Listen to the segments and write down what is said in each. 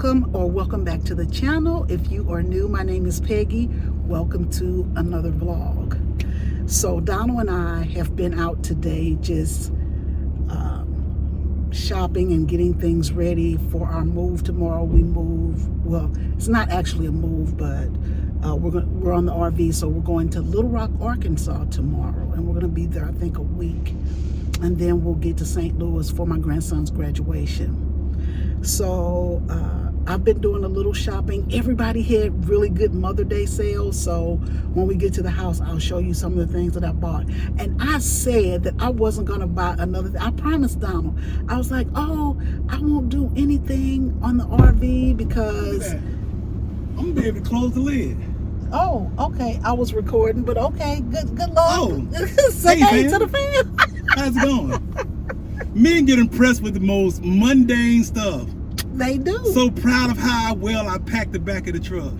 Welcome back to the channel. If you are new, my name is Peggy. Welcome to another vlog. So Donald and I have been out today just shopping and getting things ready for our move tomorrow. We move, well, it's not actually a move, but we're on the RV, so we're going to Little Rock, Arkansas tomorrow, and we're going to be there, I think, a week, and then we'll get to St. Louis for my grandson's graduation. So I've been doing a little shopping. Everybody had really good Mother's Day sales, so when we get to the house, I'll show you some of the things that I bought. And I said that I wasn't going to buy another thing. I promised Donald. I was like, oh, I won't do anything on the RV because I'm going to be able to close the lid. Oh, okay. I was recording, but okay. Good luck. Oh, say hey to the fam. How's it going? Men get impressed with the most mundane stuff. They do. So proud of how well I packed the back of the truck.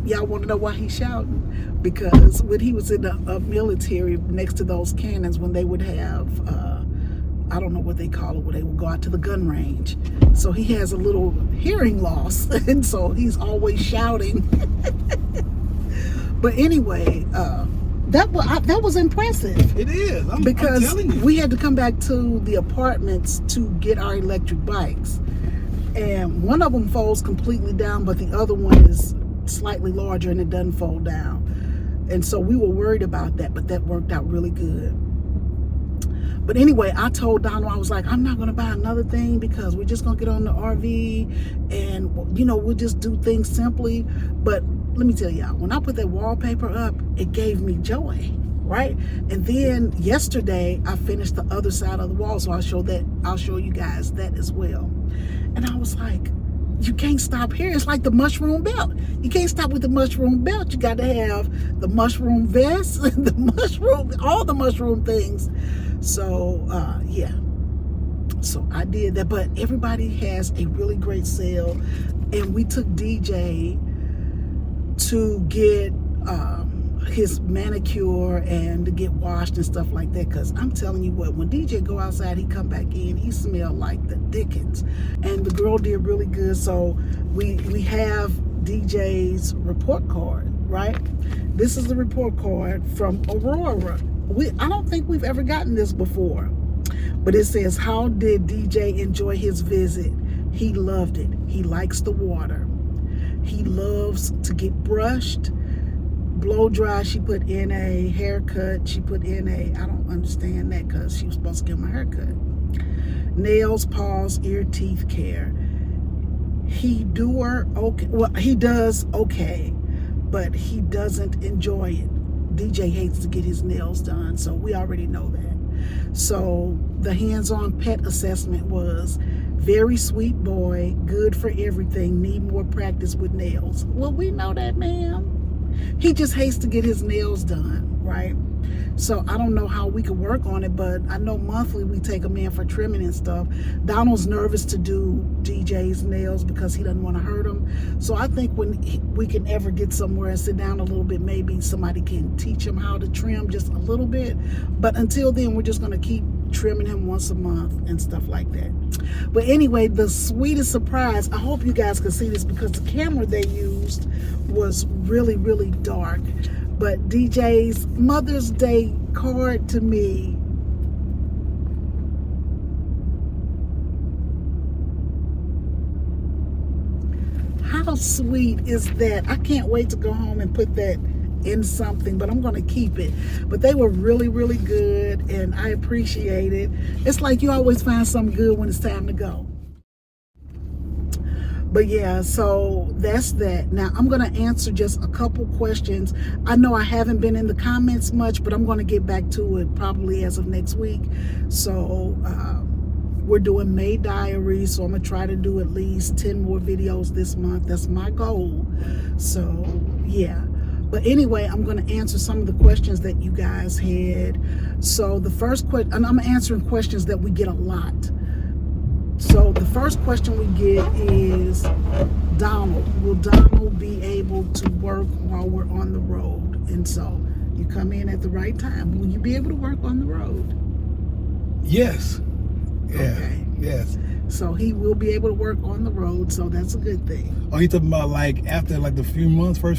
Y'all want to know why he's shouting? Because when he was in the military, next to those cannons, when they would have, I don't know what they call it, where they would go out to the gun range. So he has a little hearing loss, and so he's always shouting. But anyway, that was impressive. It is. I'm because telling you. We had to come back to the apartments to get our electric bikes, and one of them folds completely down, but the other one is slightly larger and it doesn't fold down. And so we were worried about that, but that worked out really good. But anyway, I told Donald, I was like, I'm not going to buy another thing because we're just going to get on the RV and, you know, we'll just do things simply. But let me tell y'all, when I put that wallpaper up, it gave me joy, right? And then yesterday, I finished the other side of the wall, so I'll show you guys that as well. And I was like, you can't stop here. It's like the mushroom belt. You can't stop with the mushroom belt. You got to have the mushroom vest, the mushroom, all the mushroom things. So, yeah. So I did that, but everybody has a really great sale. And we took DJ to get his manicure and to get washed and stuff like that, because I'm telling you what, when DJ go outside, he come back in, he smelled like the dickens. And the girl did really good. So we have DJ's report card, right? This is the report card from Aurora. I don't think we've ever gotten this before, but it says, how did DJ enjoy his visit? He loved it. He likes the water. He loves to get brushed, blow dry. She put in a haircut. She put in I don't understand that because she was supposed to give him a haircut. Nails, paws, ear, teeth care. He does okay, but he doesn't enjoy it. DJ hates to get his nails done, so we already know that. So the hands-on pet assessment was, very sweet boy, good for everything, need more practice with nails. Well, we know that, ma'am. He just hates to get his nails done, right? So I don't know how we could work on it, but I know monthly we take him in for trimming and stuff. Donald's nervous to do DJ's nails because he doesn't want to hurt him. So I think when we can ever get somewhere and sit down a little bit, maybe somebody can teach him how to trim just a little bit. But until then, we're just going to keep trimming him once a month and stuff like that. But anyway, the sweetest surprise, I hope you guys can see this because the camera they used was really, really dark. But DJ's Mother's Day card to me, how sweet is that? I can't wait to go home and put that in something, but I'm going to keep it. But they were really, really good, and I appreciate it. It's like you always find something good when it's time to go. But yeah, so that's that. Now I'm going to answer just a couple questions. I know I haven't been in the comments much, but I'm going to get back to it probably as of next week. So we're doing May Diaries, so I'm going to try to do at least 10 more videos this month. That's my goal. So yeah. But anyway, I'm going to answer some of the questions that you guys had. So the first question, and I'm answering questions that we get a lot. So the first question we get is, Donald, will Donald be able to work while we're on the road? And so you come in at the right time. Will you be able to work on the road? Yes. Yeah. Okay. Yes. So he will be able to work on the road, so that's a good thing. Oh, you talking about like after like the first few months, or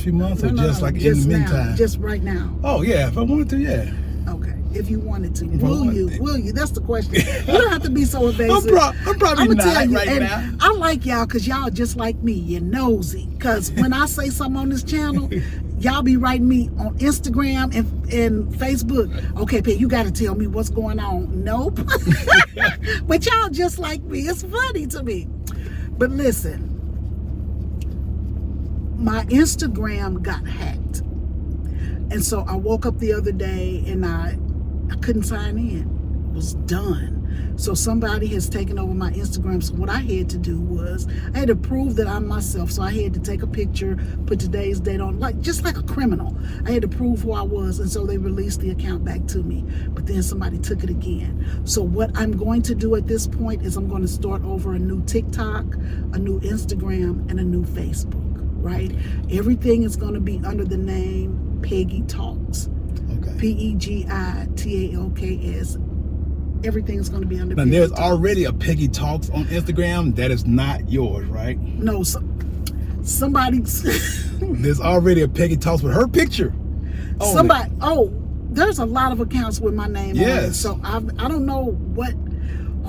just like in the meantime? Now, just right now. Oh yeah, if I wanted to, yeah. Okay, if you wanted to, If I will wanted you? to. Will you? That's the question. You don't have to be so evasive. I'm probably I'ma not tell you, right and now. I like y'all because y'all just like me. You're nosy. Because when I say something on this channel, y'all be writing me on Instagram and Facebook. Okay, Pete, you got to tell me what's going on. Nope. But y'all just like me. It's funny to me. But listen, my Instagram got hacked. And so I woke up the other day and I couldn't sign in. It was done. So somebody has taken over my Instagram. So what I had to do was I had to prove that I'm myself. So I had to take a picture, put today's date on, just like a criminal. I had to prove who I was. And so they released the account back to me. But then somebody took it again. So what I'm going to do at this point is I'm going to start over a new TikTok, a new Instagram, and a new Facebook, right? Everything is going to be under the name Peggy Talks. Okay. PEGITALKS. Everything's going to be under. Now, there's already a Peggy Talks on Instagram that is not yours, right? No, somebody's. There's already a Peggy Talks with her picture. Somebody. Oh, there's a lot of accounts with my name on it. Yes. So I don't know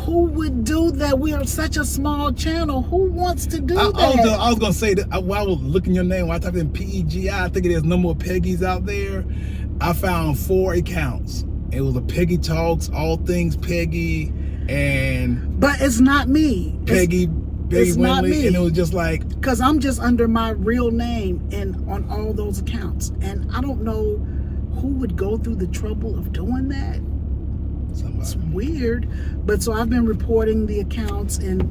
who would do that. We are such a small channel. Who wants to do that? I was gonna say that while I was looking your name, while I typed in PEGI, I think there's no more Peggy's out there. I found 4 accounts. It was a Peggy Talks, all things Peggy, and but it's not me. Peggy it's not Winley, me. and it was just like, because I'm just under my real name and on all those accounts, and I don't know who would go through the trouble of doing that. It's weird. But so I've been reporting the accounts, and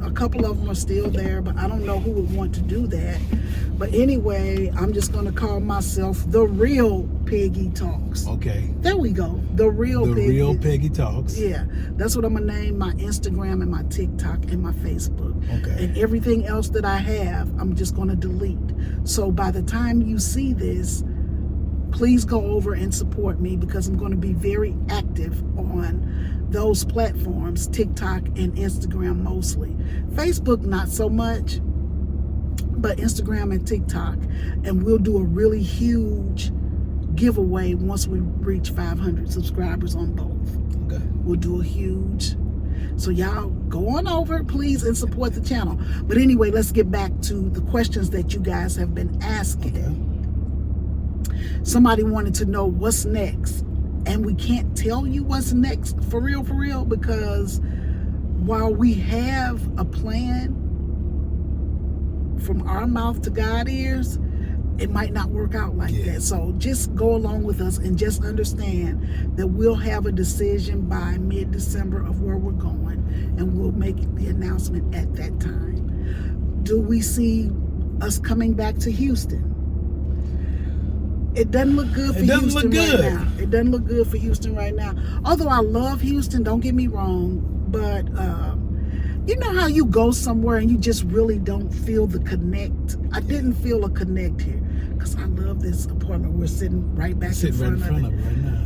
a couple of them are still there, but I don't know who would want to do that. But anyway, I'm just going to call myself the real Peggy Talks. Okay. There we go. The real Peggy Talks. Yeah, that's what I'm going to name my Instagram and my TikTok and my Facebook. Okay. And everything else that I have, I'm just going to delete. So by the time you see this, please go over and support me, because I'm going to be very active on those platforms, TikTok and Instagram mostly. Facebook, not so much, but Instagram and TikTok. And we'll do a really huge giveaway once we reach 500 subscribers on both. Okay. We'll do a huge. So y'all go on over, please, and support the channel. But anyway, let's get back to the questions that you guys have been asking. Okay. Somebody wanted to know what's next, and we can't tell you what's next for real, because while we have a plan from our mouth to God's ears, it might not work out like that. So just go along with us and just understand that we'll have a decision by mid-December of where we're going, and we'll make the announcement at that time. Do we see us coming back to Houston? It doesn't look good for Houston right now. It doesn't look good for Houston right now. Although I love Houston, don't get me wrong, but you know how you go somewhere and you just really don't feel the connect? I didn't feel a connect here, because I love this apartment. We're sitting right back in front of it right now.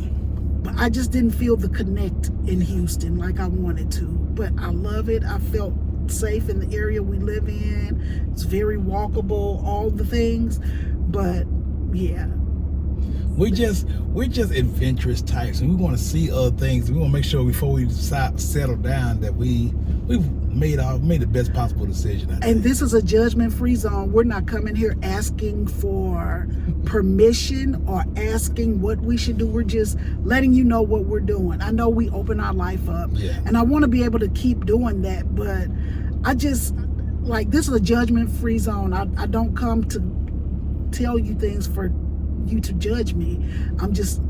But I just didn't feel the connect in Houston like I wanted to. But I love it. I felt safe in the area we live in. It's very walkable, all the things. But yeah. We're just adventurous types, and we want to see other things. We want to make sure before we settle down that we've made the best possible decision. And this is a judgment-free zone. We're not coming here asking for permission or asking what we should do. We're just letting you know what we're doing. I know we open our life up, and I want to be able to keep doing that, but I just, like, this is a judgment-free zone. I don't come to tell you things for you to judge me. I'm just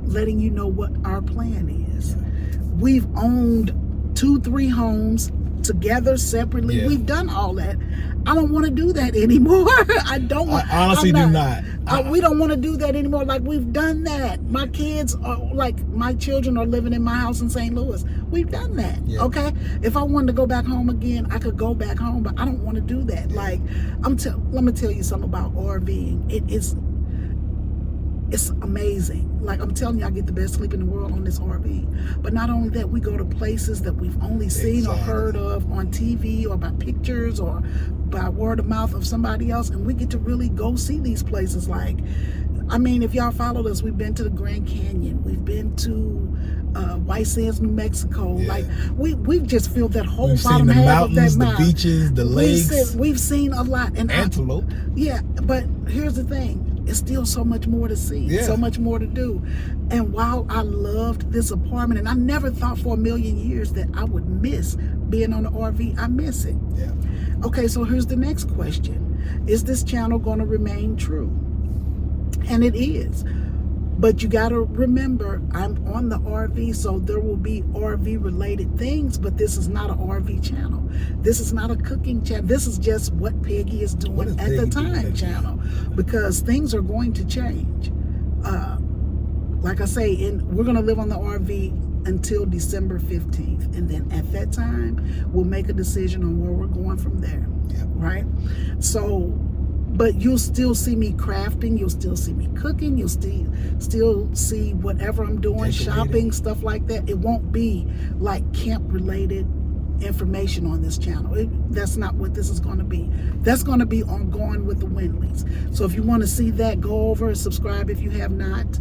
letting you know what our plan is. We've owned 2-3 homes together separately. We've done all that. I don't want to do that anymore. I honestly do not. We don't want to do that anymore. Like, we've done that. My kids are, like, my children are living in my house in St. Louis. We've done that. Okay, if I wanted to go back home again, I could go back home, but I don't want to do that. Like, let me tell you something about RVing. It's amazing. Like I'm telling you, I get the best sleep in the world on this RV. But not only that, we go to places that we've only seen or heard of on TV or by pictures or by word of mouth of somebody else, and we get to really go see these places. Like, I mean, if y'all followed us, we've been to the Grand Canyon, we've been to White Sands, New Mexico. Yeah. Like we've just filled that whole We've bottom seen the half mountains, of that the beaches, the lakes. We've seen a lot, and antelope. Yeah, but here's the thing. It's still so much more to see, so much more to do. And while I loved this apartment, and I never thought for a million years that I would miss being on the RV, I miss it. Yeah. Okay, so here's the next question. Is this channel going to remain true? And it is. But you got to remember, I'm on the RV, so there will be RV related things, but this is not an RV channel. This is not a cooking channel. This is just what Peggy is doing at the time channel, because things are going to change. Like I say, we're going to live on the RV until December 15th. And then at that time, we'll make a decision on where we're going from there. Yeah. Right? So, but you'll still see me crafting, you'll still see me cooking, you'll still see whatever I'm doing, shopping, stuff like that. It won't be like camp related information on this channel. That's not what this is going to be. That's going to be on Going with the Wendleys. So if you want to see that, go over and subscribe if you have not.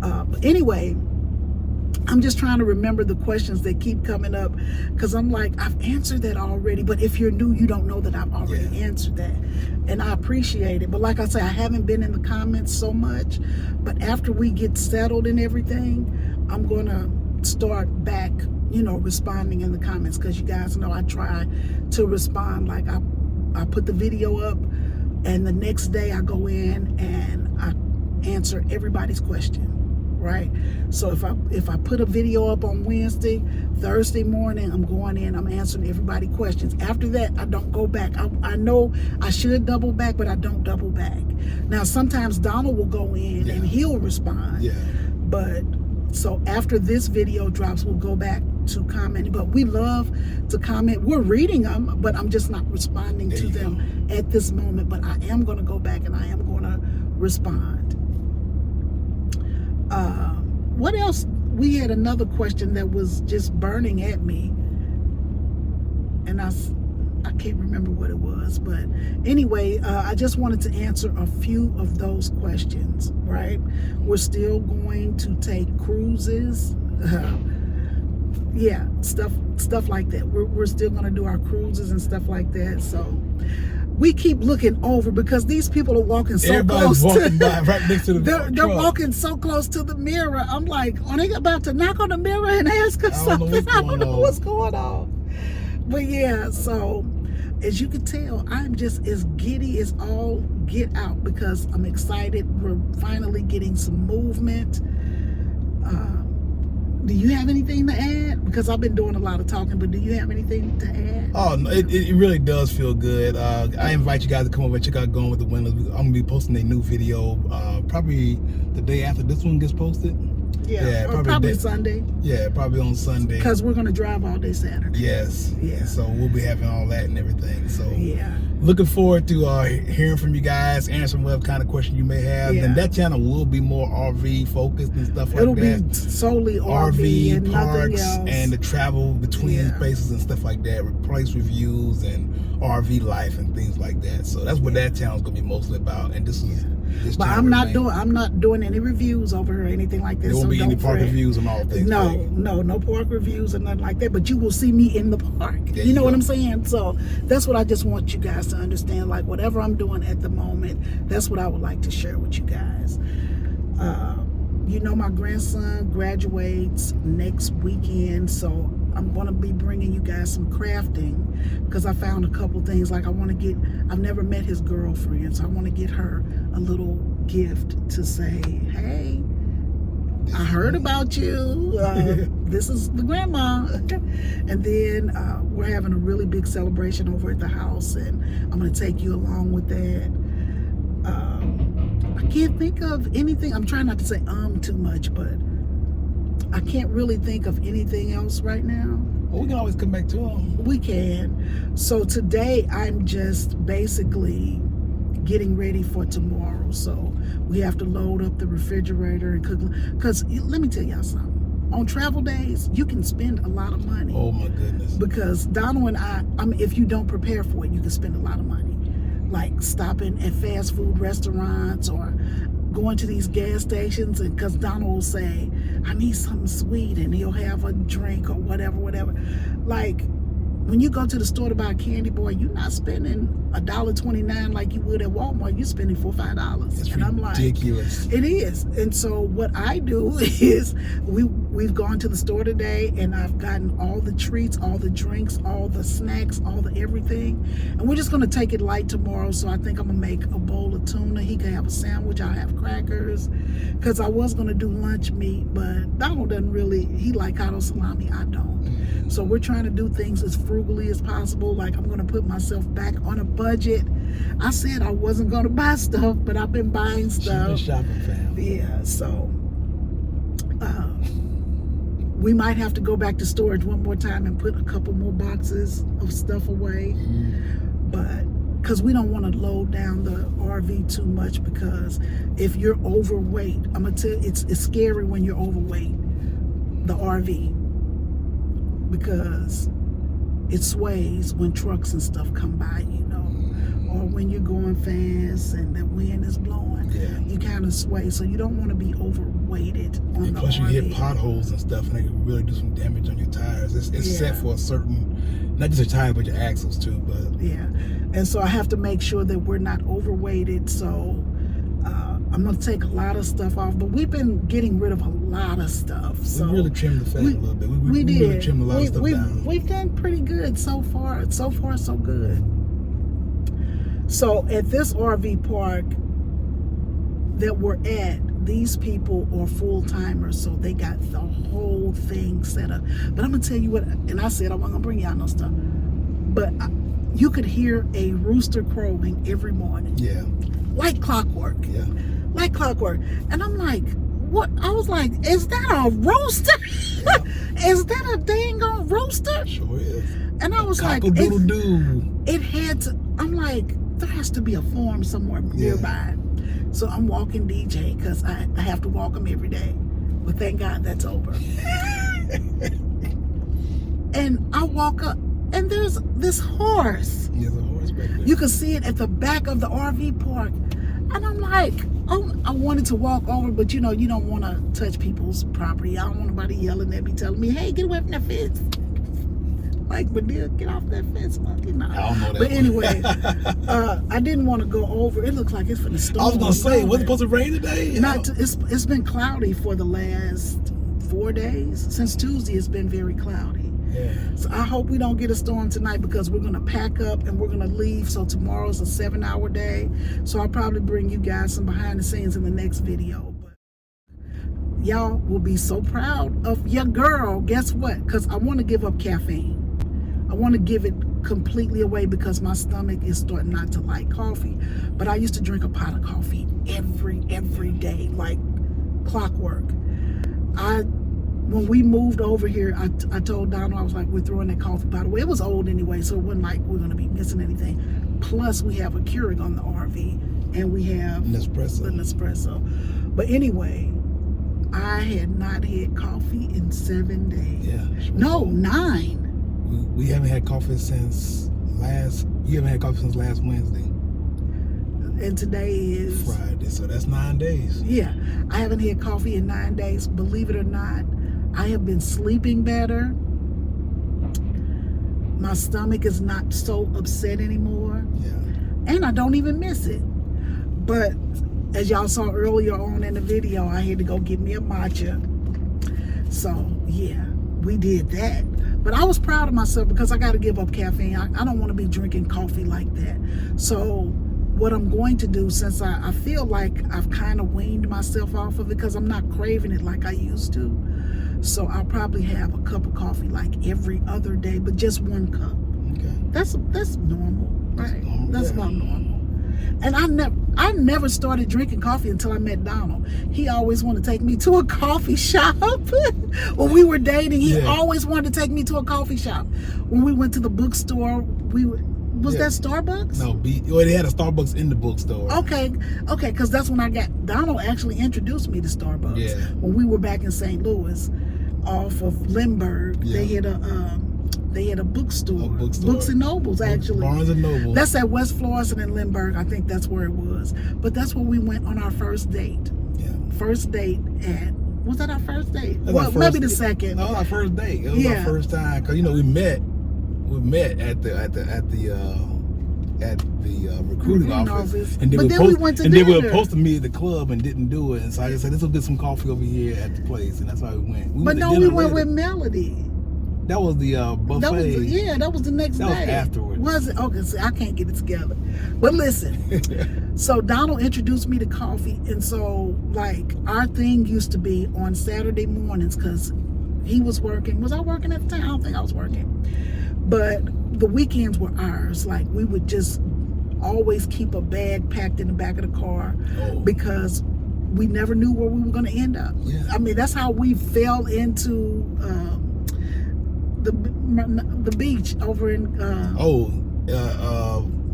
But anyway, I'm just trying to remember the questions that keep coming up, because I'm like, I've answered that already. But if you're new, you don't know that I've already answered that. And I appreciate it. But like I say, I haven't been in the comments so much. But after we get settled and everything, I'm going to start back, responding in the comments, because you guys know I try to respond. Like I put the video up, and the next day I go in and I answer everybody's question. Right? So if I put a video up on Wednesday, Thursday morning, I'm going in, I'm answering everybody's questions. After that, I don't go back. I know I should double back, but I don't double back. Now, sometimes Donald will go in and he'll respond. Yeah. But so after this video drops, we'll go back to comment. But we love to comment. We're reading them, but I'm just not responding to them at this moment. But I am going to go back and I am going to respond. What else? We had another question that was just burning at me, and I can't remember what it was, but anyway, I just wanted to answer a few of those questions. Right? We're still going to take cruises, stuff like that. We're still going to do our cruises and stuff like that. So we keep looking over, because these people are walking so close. Walking by right next to the they're walking so close to the mirror. I'm like, are they about to knock on the mirror and ask us something? I don't know what's going on. But yeah, so as you can tell, I'm just as giddy as all get out, because I'm excited. We're finally getting some movement. Do you have anything to add? Because I've been doing a lot of talking, but do you have anything to add? Oh, no, it really does feel good. I invite you guys to come over and check out Going with the Wendleys. I'm going to be posting a new video probably the day after this one gets posted. Yeah, or probably Sunday. Yeah, probably on Sunday. Because we're going to drive all day Saturday. Yes. Yeah. So we'll be having all that and everything. So yeah. Looking forward to hearing from you guys, answering whatever kind of question you may have. Yeah. And that channel will be more RV focused and stuff like that. It'll be solely RV and nothing else. And the travel between places and stuff like that, place reviews and RV life and things like that. So that's what that channel is going to be mostly about. And this is. But I'm not doing any reviews over here or anything like that. There won't be any park reviews and all things. No park reviews or nothing like that. But you will see me in the park. You know what I'm saying? So that's what I just want you guys to understand. Like whatever I'm doing at the moment, that's what I would like to share with you guys. My grandson graduates next weekend, so I'm going to be bringing you guys some crafting, because I found a couple things. Like I've never met his girlfriend, so I want to get her a little gift to say, hey, I heard about you. This is the grandma. And then we're having a really big celebration over at the house, and I'm going to take you along with that. I can't think of anything. I'm trying not to say too much, but I can't really think of anything else right now. Well, we can always come back to them. We can. So today I'm just basically getting ready for tomorrow. So we have to load up the refrigerator and cook. Because let me tell y'all something. On travel days, you can spend a lot of money. Oh my goodness. Because Donald and I mean, if you don't prepare for it, you can spend a lot of money. Like stopping at fast food restaurants or going to these gas stations, and because Donald will say, I need something sweet, and he'll have a drink or whatever. Like, when you go to the store to buy a candy bar, you're not spending $1.29 like you would at Walmart. You're spending $4 or $5. It's and I'm like, ridiculous. It is. And so what I do is we've gone to the store today, and I've gotten all the treats, all the drinks, all the snacks, all the everything. And we're just going to take it light tomorrow. So I think I'm going to make a bowl of tuna. He can have a sandwich. I'll have crackers. Because I was going to do lunch meat, but Donald doesn't really, he like cotto salami. I don't. So we're trying to do things as frugally as possible. Like, I'm going to put myself back on a budget. I said I wasn't going to buy stuff, but I've been buying stuff. She's been shopping, fam. Yeah, so we might have to go back to storage one more time and put a couple more boxes of stuff away. But because we don't want to load down the RV too much, because if you're overweight, I'm going to tell you, it's scary when you're overweight, the RV. Because it sways when trucks and stuff come by, you know, or when you're going fast and the wind is blowing, you kind of sway. So you don't want to be overweighted on and the plus RV. you hit potholes and stuff, and they can really do some damage on your tires. It's set for a certain, not just your tires, but your axles too. But and so I have to make sure that we're not overweighted. So I'm going to take a lot of stuff off, but we've been getting rid of a lot of stuff. So we really trimmed the fat a little bit. We did. really trimmed a lot of stuff down. We've done pretty good so far. So far, so good. So at this RV park that we're at, these people are full-timers, so they got the whole thing set up. But I'm going to tell you what, and I said I wasn't going to bring y'all no stuff, but you could hear a rooster crowing every morning. Yeah. Like clockwork. Yeah. Like clockwork. And I'm like, what? I was like, is that a rooster? Yeah. Is that a dang on rooster? Sure is. And I was like, it had to, I'm like, there has to be a farm somewhere nearby. So I'm walking DJ because I have to walk him every day. But thank God that's over. And I walk up, and there's this horse. There's a horse back there. You can see it at the back of the RV park. And I'm like, oh, I wanted to walk over, but you know, you don't want to touch people's property. I don't want nobody yelling at me, telling me, hey, get away from that fence. Like, but dear, get off that fence, monkey. Nah. I don't know that. But anyway, I didn't want to go over. It looks like it's finna storm. I was gonna say, was it supposed to rain today? It's been cloudy for the last 4 days. Since Tuesday, it's been very cloudy. Yeah. So I hope we don't get a storm tonight, because we're gonna pack up and we're gonna leave. So tomorrow's a 7-hour day. So I'll probably bring you guys some behind the scenes in the next video. But y'all will be so proud of your girl. Guess what? Because I want to give up caffeine. I want to give it completely away because my stomach is starting not to like coffee. But I used to drink a pot of coffee every day, like clockwork. When we moved over here, I told Donald, I was like, we're throwing that coffee pot away. It was old anyway, so it wasn't like we're going to be missing anything. Plus, we have a Keurig on the RV, and we have the Nespresso. But anyway, I had not had coffee in 7 days. Yeah. No, 9. We haven't had coffee since last Wednesday. And today is Friday, so that's 9 days. Yeah, I haven't had coffee in 9 days. Believe it or not, I have been sleeping better. My stomach is not so upset anymore. Yeah. And I don't even miss it. But as y'all saw earlier on in the video, I had to go get me a matcha. So yeah, we did that. But I was proud of myself because I got to give up caffeine. I don't want to be drinking coffee like that. So what I'm going to do, since I feel like I've kind of weaned myself off of it because I'm not craving it like I used to. So I'll probably have a cup of coffee like every other day, but just 1 cup. Okay. That's normal, right? That's about normal. And I never started drinking coffee until I met Donald. He always wanted to take me to a coffee shop. When we were dating, he always wanted to take me to a coffee shop. When we went to the bookstore, Was that Starbucks? No, well, they had a Starbucks in the bookstore. Okay, because that's when I got Donald actually introduced me to Starbucks. Yeah. When we were back in St. Louis, off of Lindbergh, Yeah. they had a bookstore. A bookstore. Books and Nobles, actually. Barnes and Noble. That's at West Florissant and Lindbergh. I think that's where it was. But that's where we went on our first date. Yeah. First date was that our first date? That's Well, our maybe first- the second. No, our first date. It was our first time because we met at the recruiting office, and But then we went to and then we were dinner. supposed to meet at the club and didn't do it. And so I just said, let's go get some coffee over here at the place, and that's why we went. But no, we went with Melody. That was the buffet. That was the next day. That was afterwards. Was it? Okay, see, I can't get it together. But listen, so Donald introduced me to coffee, and so like our thing used to be on Saturday mornings because he was working. Was I working at the time? I don't think I was working. But the weekends were ours. Like we would just always keep a bag packed in the back of the car because we never knew where we were going to end up. Yeah. I mean, that's how we fell into the beach over in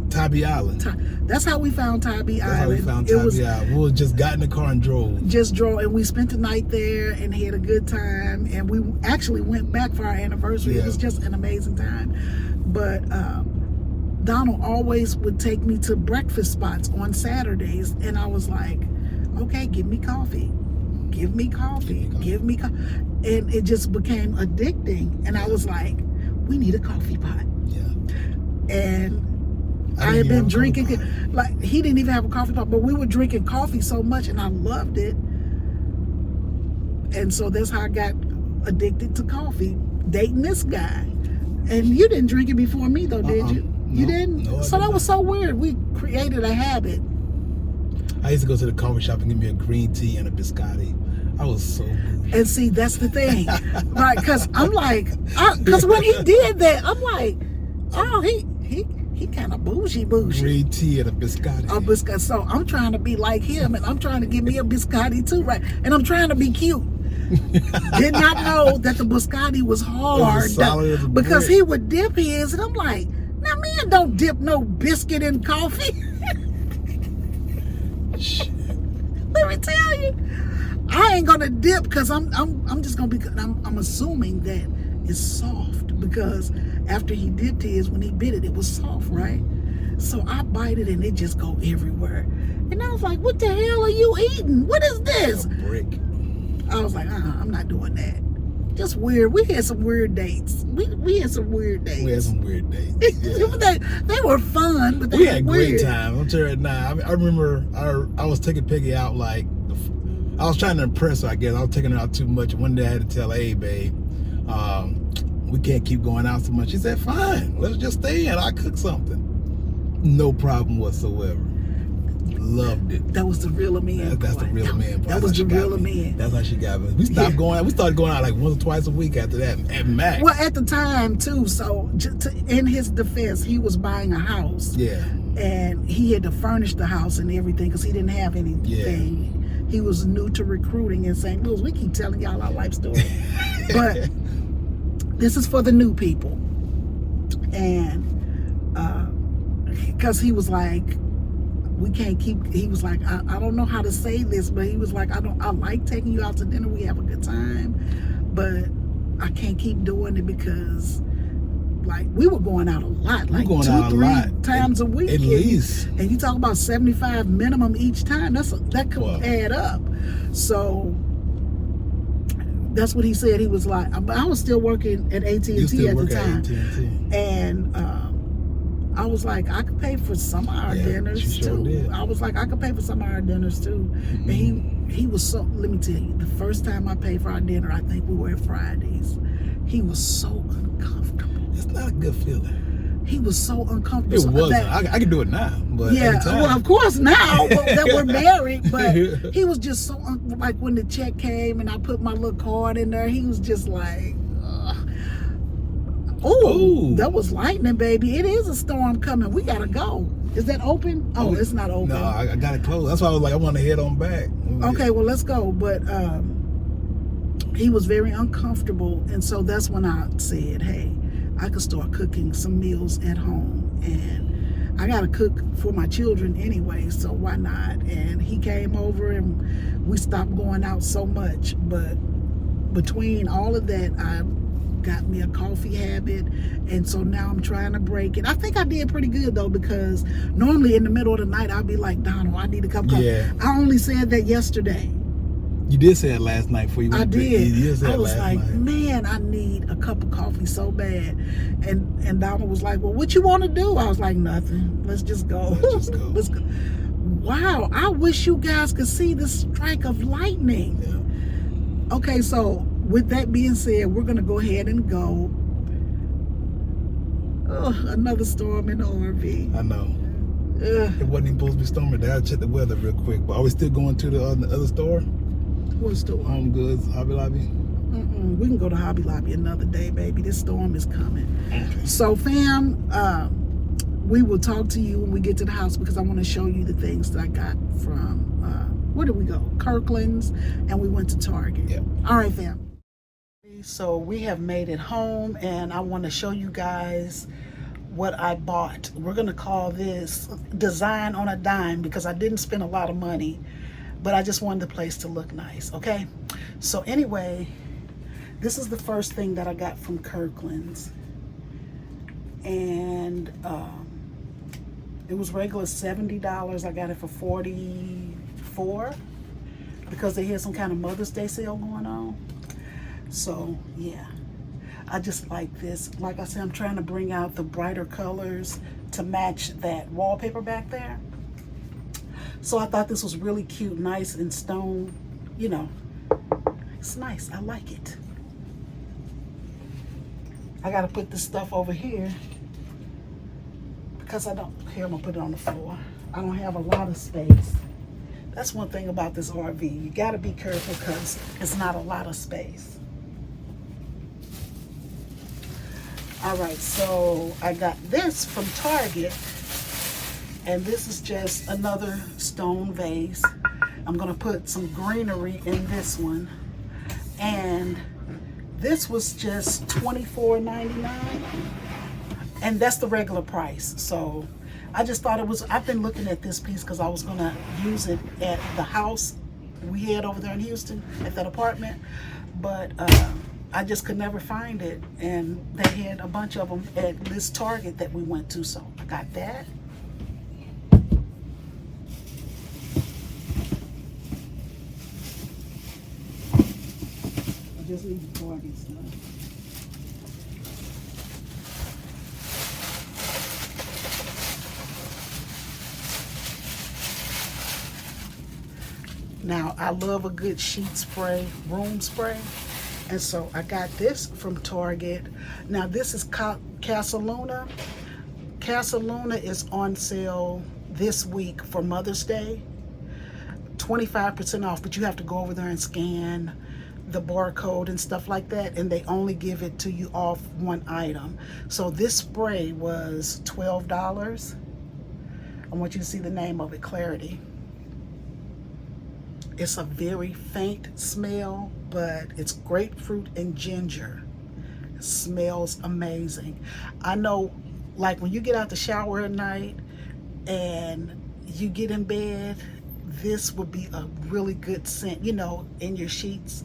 Tybee Island. That's how we found Tybee Island. That's how we found Tybee Island. We just got in the car and drove. And we spent the night there and had a good time. And we actually went back for our anniversary. Yeah. It was just an amazing time. But Donald always would take me to breakfast spots on Saturdays, and I was like, okay, give me coffee. Give me coffee. Give me coffee. And it just became addicting. And I was like, we need a coffee pot. Yeah. And I had been drinking, like he didn't even have a coffee pot, but we were drinking coffee so much and I loved it. And so that's how I got addicted to coffee, dating this guy. And you didn't drink it before me though, did you? You didn't? No, so that was so weird. We created a habit. I used to go to the coffee shop and get me a green tea and a biscotti. I was so bougie. And see, that's the thing, right? Because I'm like, because when he did that, I'm like, oh, he kind of bougie. Green tea and a biscotti. A biscotti. So I'm trying to be like him, and I'm trying to get me a biscotti too, right? And I'm trying to be cute. Did not know that the biscotti was hard because he would dip his, and I'm like, now man, don't dip no biscuit in coffee. Let me tell you, I ain't gonna dip because I'm just gonna be. I'm assuming that it's soft because after he dipped his, when he bit it, it was soft, right? So I bite it and it just go everywhere. And I was like, what the hell are you eating? What is this? A brick. I was like, I'm not doing that. Just weird. We had some weird dates. We had some weird dates. We had some weird dates. Yeah. they were fun, but they we were had weird. great time. I'm telling you now. I remember I was taking Peggy out like I was trying to impress her. I guess I was taking her out too much. One day I had to tell her, hey, babe, we can't keep going out so much. She said, fine, let's just stay in. I'll cook something. No problem whatsoever. Loved it. That was the real man. That's the real man. That was the real man. That's how she got me. We stopped going. We started going out like once or twice a week after that at max. Well, at the time too. So, in his defense, he was buying a house. Yeah. And he had to furnish the house and everything because he didn't have anything. Yeah. He was new to recruiting in St. Louis. We keep telling y'all our life story, but this is for the new people. And because he was like, we can't keep, he was like, I don't know how to say this, but he was like, I like taking you out to dinner, we have a good time, but I can't keep doing it because like we were going out a lot, like 2-3 times a week at least. And you talk about 75 minimum each time. That could add up. So that's what he said. He was like, I was still working at AT&T at the time, and I was like, I could pay for some of our dinners too. Did. I was like, I could pay for some of our dinners too. Mm-hmm. And he was so, let me tell you, the first time I paid for our dinner, I think we were at Fridays. He was so uncomfortable. It's not a good feeling. He was so uncomfortable. It wasn't. I can do it now, but yeah, at the time. well, of course now that we're married, but he was just so like when the check came and I put my little card in there, he was just like, oh, that was lightning, baby. It is a storm coming. We gotta go. Is that open? Oh, it's not open. No, I got it closed. That's why I was like, I want to head on back. Okay, well, let's go. But he was very uncomfortable, and so that's when I said, hey, I could start cooking some meals at home and I gotta cook for my children anyway, so why not? And he came over and we stopped going out so much, but between all of that, I got me a coffee habit, and so now I'm trying to break it. I think I did pretty good though, because normally in the middle of the night I'll be like, Donald, I need a cup of coffee. Yeah. I only said that yesterday. You did say it last night before you went to bed. I did. You did say I it was last like, night. man, I need a cup of coffee so bad. And Donald was like, well, what you want to do? I was like, nothing. Let's just go. Let's just go. Let's go. Wow, I wish you guys could see the strike of lightning. Yeah. Okay, so with that being said, we're gonna go ahead and go. Oh, another storm in the RV. I know. Ugh. It wasn't even supposed to be storming today. I checked the weather real quick. But are we still going to the other store? What storm? Home Goods, Hobby Lobby? We can go to Hobby Lobby another day, baby. This storm is coming. Okay. So, fam, we will talk to you when we get to the house, because I want to show you the things that I got from, where did we go? Kirkland's, and we went to Target. Yep. All right, fam. So we have made it home, and I want to show you guys what I bought. We're going to call this Design on a Dime, because I didn't spend a lot of money, but I just wanted the place to look nice, okay? So anyway, this is the first thing that I got from Kirkland's, and it was regular $70. I got it for $44 because they had some kind of Mother's Day sale going on. So yeah, I just like this. Like I said, I'm trying to bring out the brighter colors to match that wallpaper back there. So I thought this was really cute, nice and stone, you know. It's nice, I like it. I gotta put this stuff over here because here, I'm gonna put it on the floor. I don't have a lot of space. That's one thing about this RV. You gotta be careful because it's not a lot of space. All right, so I got this from Target, and this is just another stone vase. I'm gonna put some greenery in this one, and this was just $24.99, and that's the regular price. So I just thought it was, I've been looking at this piece because I was gonna use it at the house we had over there in Houston at that apartment, but I just could never find it, and they had a bunch of them at this Target that we went to, so I got that. I just need the Target stuff. Now, I love a good sheet spray, room spray. And so I got this from Target. Now this is Casa Luna. Casa Luna is on sale this week for Mother's Day. 25% off, but you have to go over there and scan the barcode and stuff like that, and they only give it to you off one item. So this spray was $12. I want you to see the name of it, Clarity. It's a very faint smell, but it's grapefruit and ginger. It smells amazing. I know, like when you get out the shower at night and you get in bed, this would be a really good scent, you know, in your sheets.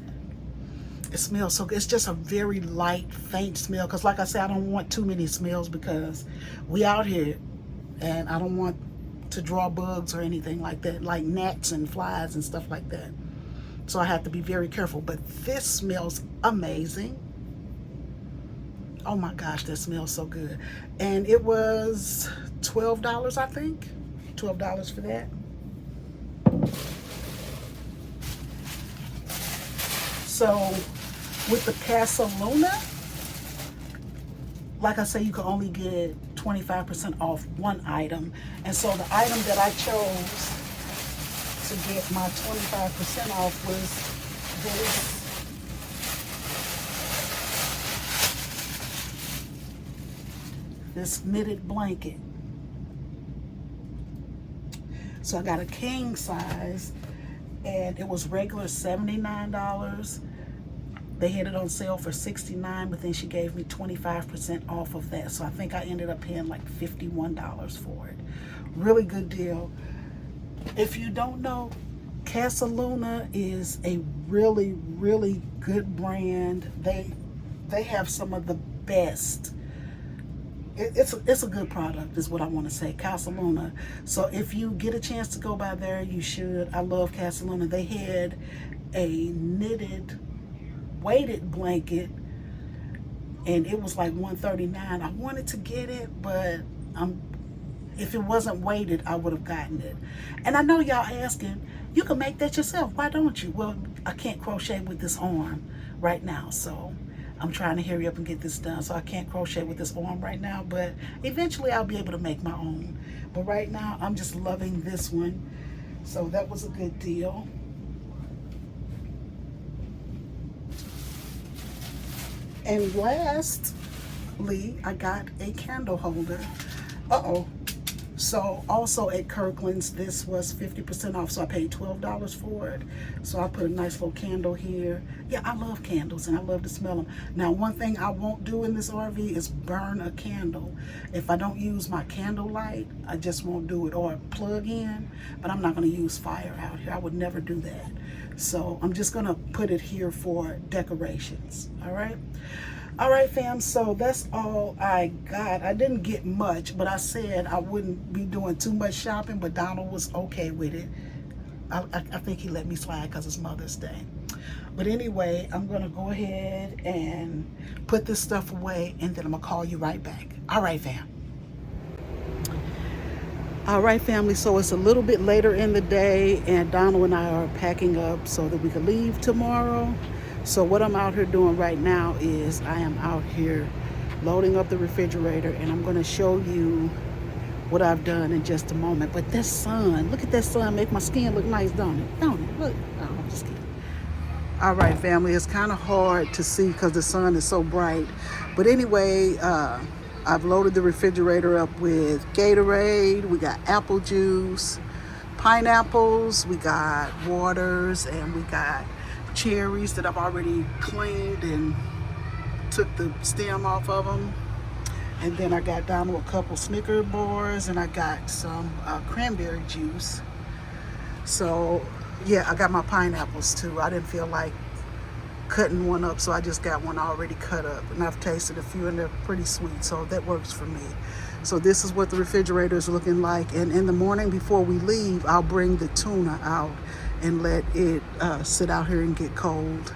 It smells so good. It's just a very light, faint smell. Because like I said, I don't want too many smells because we out here and I don't want to draw bugs or anything like that, like gnats and flies and stuff like that. So I have to be very careful. But this smells amazing. Oh my gosh, that smells so good. And it was $12, I think. $12 for that. So with the Casa Luna, like I say, you can only get 25% off one item. And so the item that I chose to get my 25% off was this knitted blanket. So I got a king size, and it was regular $79. They had it on sale for $69, but then she gave me 25% off of that. So I think I ended up paying like $51 for it. Really good deal. If you don't know, Casaluna is a really, really good brand. They have some of the best. It's a good product is what I want to say, Casaluna. So if you get a chance to go by there, you should. I love Casaluna. They had a knitted weighted blanket and it was like $139. I wanted to get it, but if it wasn't weighted, I would have gotten it. And I know y'all asking, you can make that yourself. Why don't you? Well, I can't crochet with this arm right now, so I'm trying to hurry up and get this done. So I can't crochet with this arm right now, but eventually I'll be able to make my own. But right now, I'm just loving this one. So that was a good deal. And lastly, I got a candle holder. So also at Kirkland's, this was 50% off. So I paid $12 for it. So I put a nice little candle here. Yeah, I love candles and I love to smell them. Now, one thing I won't do in this RV is burn a candle. If I don't use my candle light, I just won't do it, or plug in, but I'm not gonna use fire out here. I would never do that. So I'm just gonna put it here for decorations, all right? All right, fam, so that's all I got. I didn't get much, but I said I wouldn't be doing too much shopping, but Donald was okay with it. I think he let me slide because it's Mother's Day. But anyway, I'm gonna go ahead and put this stuff away, and then I'm gonna call you right back. All right, fam. All right, family, so it's a little bit later in the day, and Donald and I are packing up so that we can leave tomorrow. So what I'm out here doing right now is I am out here loading up the refrigerator, and I'm going to show you what I've done in just a moment. But that sun, look at that sun, make my skin look nice, don't it? Don't it? Look, oh, I'm just kidding. All right, family, it's kind of hard to see because the sun is so bright. But anyway, I've loaded the refrigerator up with Gatorade. We got apple juice, pineapples, we got waters, and we got cherries that I've already cleaned and took the stem off of them. And then I got Donald a couple Snicker bars, and I got some cranberry juice. So yeah, I got my pineapples too. I didn't feel like cutting one up, so I just got one already cut up, and I've tasted a few and they're pretty sweet, so that works for me. So this is what the refrigerator is looking like, and in the morning before we leave, I'll bring the tuna out and let it sit out here and get cold.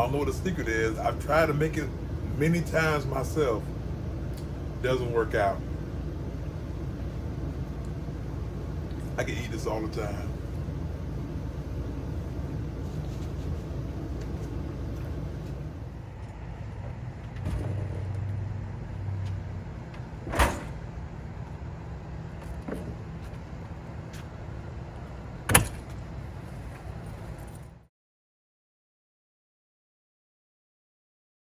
don't know what the secret is. I've tried to make it many times myself. Doesn't work out. I can eat this all the time.